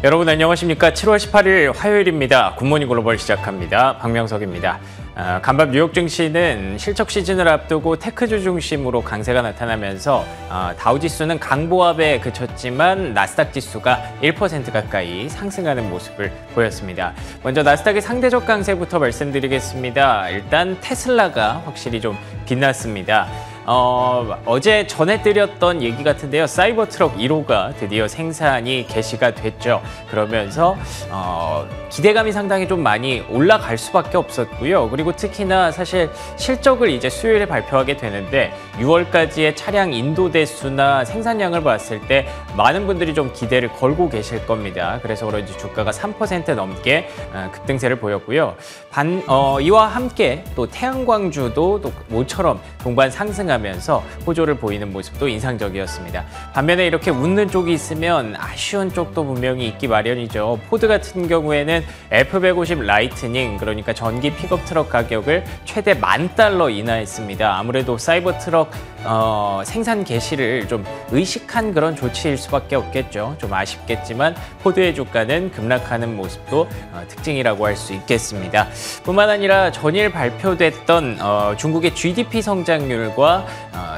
여러분 안녕하십니까? 7월 18일 화요일입니다. 굿모닝 글로벌 시작합니다. 박명석입니다. 간밤 뉴욕 증시는 실적 시즌을 앞두고 테크주 중심으로 강세가 나타나면서 다우지수는 강보합에 그쳤지만 나스닥 지수가 1% 가까이 상승하는 모습을 보였습니다. 먼저 나스닥의 상대적 강세부터 말씀드리겠습니다. 일단 테슬라가 확실히 좀 빛났습니다. 어제 전해드렸던 얘기 같은데요. 사이버트럭 1호가 드디어 생산이 개시가 됐죠. 그러면서 기대감이 상당히 좀 많이 올라갈 수밖에 없었고요. 그리고 특히나 사실 실적을 이제 수요일에 발표하게 되는데 6월까지의 차량 인도 대수나 생산량을 봤을 때 많은 분들이 좀 기대를 걸고 계실 겁니다. 그래서 그런지 주가가 3% 넘게 급등세를 보였고요. 이와 함께 또 태양광주도 또 모처럼 동반 상승하면서 호조를 보이는 모습도 인상적이었습니다. 반면에 이렇게 웃는 쪽이 있으면 아쉬운 쪽도 분명히 있기 마련이죠. 포드 같은 경우에는 F150 라이트닝, 그러니까 전기 픽업 트럭 가격을 최대 $10,000 인하했습니다. 아무래도 사이버 트럭 생산 개시를 좀 의식한 그런 조치일 수밖에 없겠죠. 좀 아쉽겠지만 포드의 주가는 급락하는 모습도 특징이라고 할 수 있겠습니다. 뿐만 아니라 전일 발표됐던 중국의 GDP 성장률과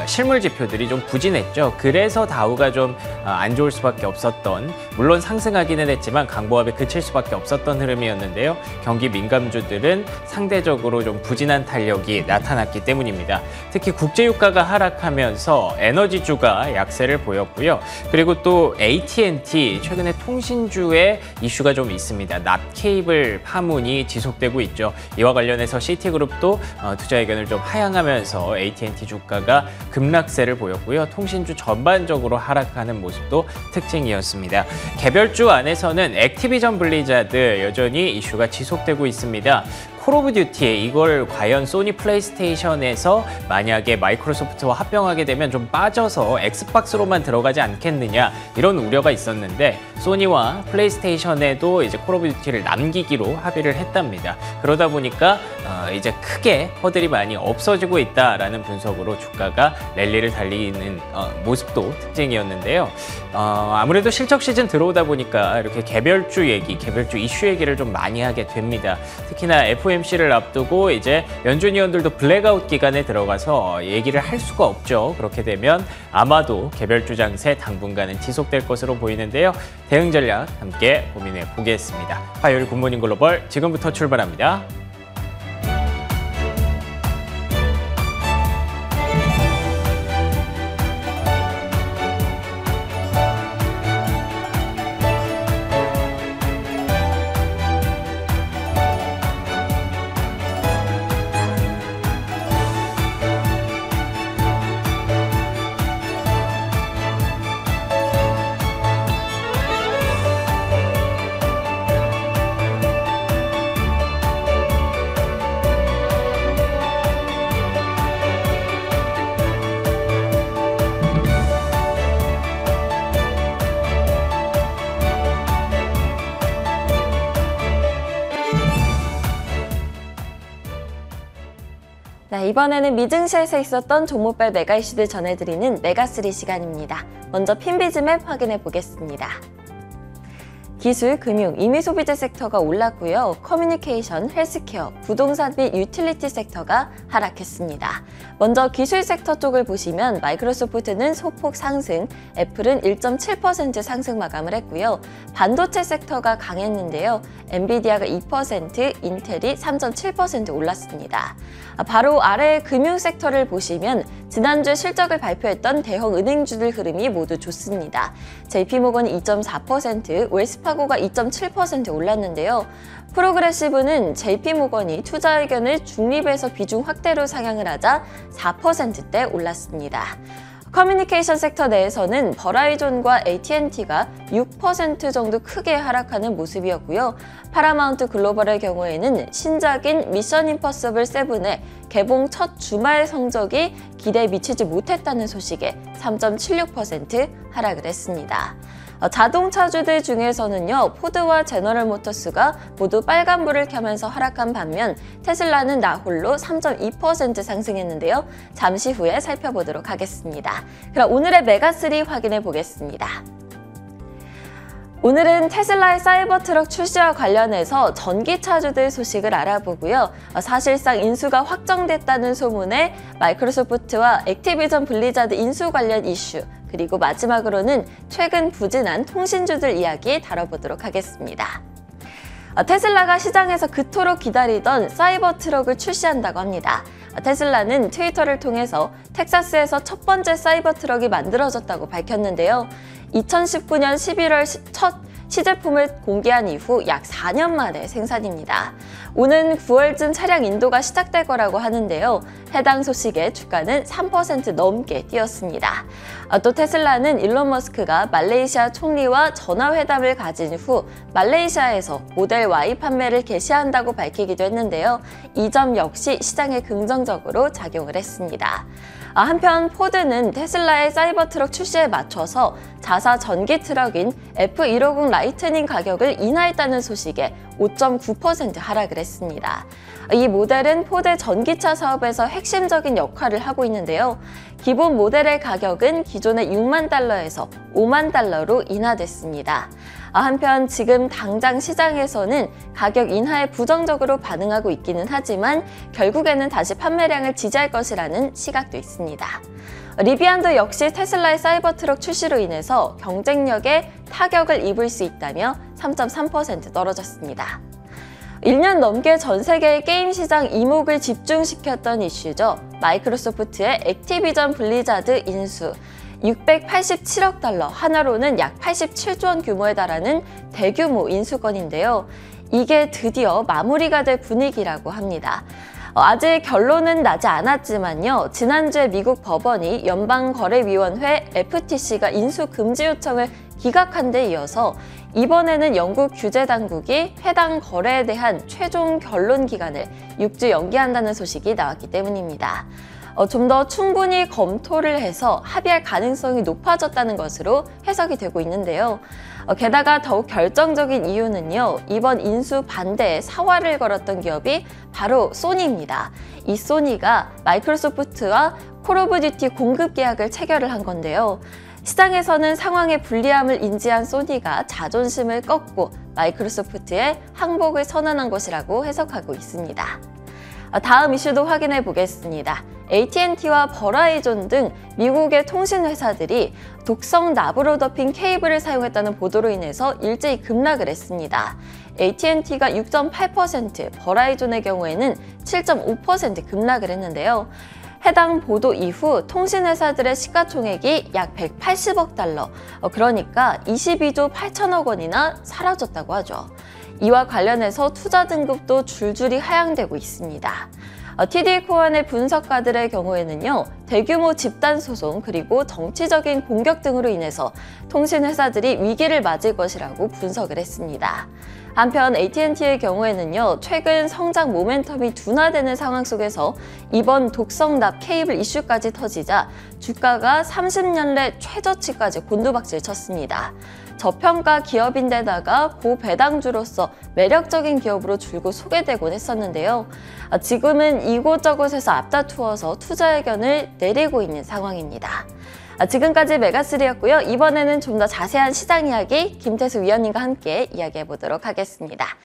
실물 지표들이 좀 부진했죠. 그래서 다우가 좀 안 좋을 수밖에 없었던, 물론 상승하기는 했지만 강보합에 그칠 수밖에 없었던 흐름이었는데요. 경기 민감주들은 상대적으로 좀 부진한 탄력이 나타났기 때문입니다. 특히 국제유가가 하락하면서 에너지주가 약세를 보였고요. 그리고 또 AT&T 최근에 통신주의 이슈가 좀 있습니다. 납케이블 파문이 지속되고 있죠. 이와 관련해서 시티그룹도 투자 의견을 좀 하향하면서 AT&T 주가가 급락세를 보였고요. 통신주 전반적으로 하락하는 모습도 특징이었습니다. 개별주 안에서는 액티비전 블리자드 여전히 이슈가 지속되고 있습니다. 콜 오브 듀티, 이걸 과연 소니 플레이스테이션에서 만약에 마이크로소프트와 합병하게 되면 좀 빠져서 엑스박스로만 들어가지 않겠느냐, 이런 우려가 있었는데 소니와 플레이스테이션에도 이제 콜 오브 듀티를 남기기로 합의를 했답니다. 그러다 보니까 이제 크게 허들이 많이 없어지고 있다라는 분석으로 주가가 랠리를 달리는 모습도 특징이었는데요. 아무래도 실적 시즌 들어오다 보니까 이렇게 개별주 얘기, 개별주 이슈 얘기를 좀 많이 하게 됩니다. 특히나 FOMC를 앞두고 이제 연준위원들도 블랙아웃 기간에 들어가서 얘기를 할 수가 없죠. 그렇게 되면 아마도 개별주 장세 당분간은 지속될 것으로 보이는데요. 대응 전략 함께 고민해 보겠습니다. 화요일 굿모닝 글로벌 지금부터 출발합니다. 네, 이번에는 미증시에서 있었던 종목별 메가 이슈들 전해드리는 메가3 시간입니다. 먼저 핀비즈맵 확인해 보겠습니다. 기술, 금융, 임의소비재 섹터가 올랐고요. 커뮤니케이션, 헬스케어, 부동산 및 유틸리티 섹터가 하락했습니다. 먼저 기술 섹터 쪽을 보시면 마이크로소프트는 소폭 상승, 애플은 1.7% 상승 마감을 했고요. 반도체 섹터가 강했는데요. 엔비디아가 2%, 인텔이 3.7% 올랐습니다. 바로 아래 금융 섹터를 보시면 지난주에 실적을 발표했던 대형 은행주들 흐름이 모두 좋습니다. JP모건이 2.4%, 웰스파고가 2.7% 올랐는데요. 프로그레시브는 JP모건이 투자 의견을 중립에서 비중 확대로 상향을 하자 4%대 올랐습니다. 커뮤니케이션 섹터 내에서는 버라이존과 AT&T가 6% 정도 크게 하락하는 모습이었고요. 파라마운트 글로벌의 경우에는 신작인 미션 임퍼서블 7의 개봉 첫 주말 성적이 기대에 미치지 못했다는 소식에 3.76% 하락을 했습니다. 자동차주들 중에서는요, 포드와 제너럴 모터스가 모두 빨간불을 켜면서 하락한 반면 테슬라는 나 홀로 3.2% 상승했는데요. 잠시 후에 살펴보도록 하겠습니다. 그럼 오늘의 메가3 확인해 보겠습니다. 오늘은 테슬라의 사이버 트럭 출시와 관련해서 전기차주들 소식을 알아보고요. 사실상 인수가 확정됐다는 소문에 마이크로소프트와 액티비전 블리자드 인수 관련 이슈, 그리고 마지막으로는 최근 부진한 통신주들 이야기 다뤄보도록 하겠습니다. 테슬라가 시장에서 그토록 기다리던 사이버 트럭을 출시한다고 합니다. 테슬라는 트위터를 통해서 텍사스에서 첫 번째 사이버 트럭이 만들어졌다고 밝혔는데요. 2019년 11월 첫 시제품을 공개한 이후 약 4년 만에 생산입니다. 오는 9월쯤 차량 인도가 시작될 거라고 하는데요. 해당 소식에 주가는 3% 넘게 뛰었습니다. 또 테슬라는 일론 머스크가 말레이시아 총리와 전화회담을 가진 후 말레이시아에서 모델 Y 판매를 개시한다고 밝히기도 했는데요. 이 점 역시 시장에 긍정적으로 작용을 했습니다. 한편 포드는 테슬라의 사이버 트럭 출시에 맞춰서 자사 전기 트럭인 F150 라이트닝 가격을 인하했다는 소식에 5.9% 하락을 했습니다. 이 모델은 포드 전기차 사업에서 핵심적인 역할을 하고 있는데요. 기본 모델의 가격은 기존의 6만 달러에서 5만 달러로 인하됐습니다. 한편 지금 당장 시장에서는 가격 인하에 부정적으로 반응하고 있기는 하지만 결국에는 다시 판매량을 지지할 것이라는 시각도 있습니다. 리비안도 역시 테슬라의 사이버 트럭 출시로 인해서 경쟁력에 타격을 입을 수 있다며 3.3% 떨어졌습니다. 1년 넘게 전 세계의 게임 시장 이목을 집중시켰던 이슈죠. 마이크로소프트의 액티비전 블리자드 인수. 687억 달러, 하나로는 약 87조 원 규모에 달하는 대규모 인수건인데요. 이게 드디어 마무리가 될 분위기라고 합니다. 아직 결론은 나지 않았지만요. 지난주에 미국 법원이 연방거래위원회 FTC가 인수 금지 요청을 기각한 데 이어서 이번에는 영국 규제당국이 해당 거래에 대한 최종 결론 기간을 6주 연기한다는 소식이 나왔기 때문입니다. 좀 더 충분히 검토를 해서 합의할 가능성이 높아졌다는 것으로 해석이 되고 있는데요. 게다가 더욱 결정적인 이유는요. 이번 인수 반대에 사활을 걸었던 기업이 바로 소니입니다. 이 소니가 마이크로소프트와 콜 오브 듀티 공급 계약을 체결을 한 건데요. 시장에서는 상황의 불리함을 인지한 소니가 자존심을 꺾고 마이크로소프트의 항복을 선언한 것이라고 해석하고 있습니다. 다음 이슈도 확인해 보겠습니다. AT&T와 버라이존 등 미국의 통신회사들이 독성 납으로 덮인 케이블을 사용했다는 보도로 인해서 일제히 급락을 했습니다. AT&T가 6.8%, 버라이존의 경우에는 7.5% 급락을 했는데요. 해당 보도 이후 통신회사들의 시가총액이 약 180억 달러, 그러니까 22조 8천억 원이나 사라졌다고 하죠. 이와 관련해서 투자 등급도 줄줄이 하향되고 있습니다. TD 코안의 분석가들의 경우에는요, 대규모 집단 소송 그리고 정치적인 공격 등으로 인해서 통신회사들이 위기를 맞을 것이라고 분석을 했습니다. 한편 AT&T의 경우에는요, 최근 성장 모멘텀이 둔화되는 상황 속에서 이번 독성납 케이블 이슈까지 터지자 주가가 30년 내 최저치까지 곤두박질 쳤습니다. 저평가 기업인데다가 고배당주로서 매력적인 기업으로 줄곧 소개되곤 했었는데요. 지금은 이곳저곳에서 앞다투어서 투자 의견을 내리고 있는 상황입니다. 지금까지 메가3였고요. 이번에는 좀 더 자세한 시장 이야기 김태수 위원님과 함께 이야기해 보도록 하겠습니다.